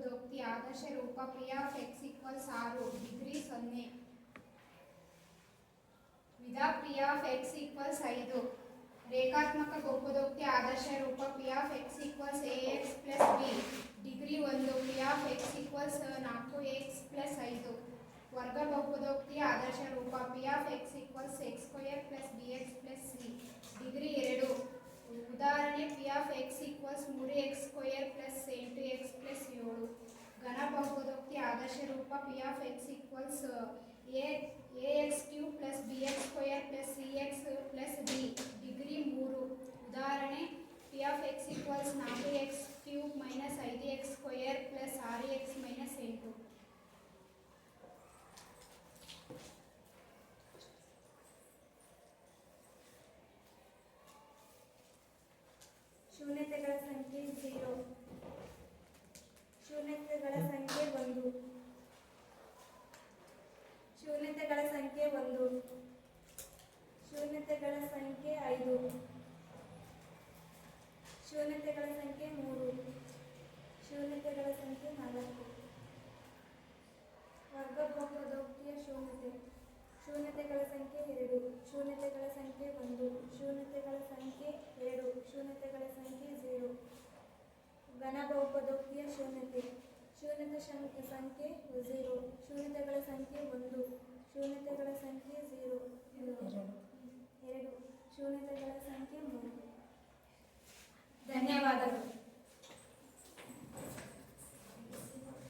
ಬಹುಪದೋಕ್ತಿ ಆದರ್ಶ ರೂಪ P of X equals 6 degree 0 ವಿಧ P of X equals 5 ರೇಖಾತ್ಮಕ ಬಹುಪದೋಕ್ತಿ ಆದರ್ಶ ರೂಪ P of X equals A X plus B degree 1 P of X equals 4x plus 5 ವರ್ಗ ಬಹುಪದೋಕ್ತಿಯ ಆದರ್ಶ ರೂಪ P of X equals X square plus B X plus C degree 2 ಉದಾಹರಣೆ P of X equals 3x square plus 8x plus 7 ಘನ ಬಹುಪದೋಕ್ತಿ ಆದರ್ಶ ರೂಪ P of X equals A X cube plus B X square plus C X plus D degree 3 ಉದಾಹರಣೆ P of X equals 4x cube minus 5x square plus 6x minus 8 ಶೂನ್ಯತೆಗಳ ಸಂಖ್ಯೆ 0 ಶೂನ್ಯತೆಗಳ ಸಂಖ್ಯೆ 1 ಶೂನ್ಯತೆಗಳ ಸಂಖ್ಯೆ 1 ಶೂನ್ಯತೆಗಳ ಸಂಖ್ಯೆ 5 ಶೂನ್ಯತೆಗಳ ಸಂಖ್ಯೆ 3 ಶೂನ್ಯತೆಗಳ ಸಂಖ್ಯೆ 4 ವರ್ಗ ಬಹುಪದೋಕ್ತಿಯ ಶೂನ್ಯತೆ ಶೂನ್ಯತೆಗಳ ಸಂಖ್ಯೆ 2 ಶೂನ್ಯತೆಗಳ ಸಂಖ್ಯೆ 1 ಶೂನ್ಯತೆಗಳ ಸಂಖ್ಯೆ 2 ಶೂನ್ಯತೆಗಳ ಸಂಖ್ಯೆ 0 ಘನ ಬಹುಪದೋಕ್ತಿಯ ಶೂನ್ಯತೆ ಶೂನ್ಯತೆ ಸಂಖ್ಯೆ 0 ಶೂನ್ಯತೆಗಳ ಸಂಖ್ಯೆ 1 ಶೂನ್ಯತೆಗಳ ಸಂಖ್ಯೆ 2 ಶೂನ್ಯತೆಗಳ ಸಂಖ್ಯೆ 3 ಧನ್ಯವಾದಗಳು.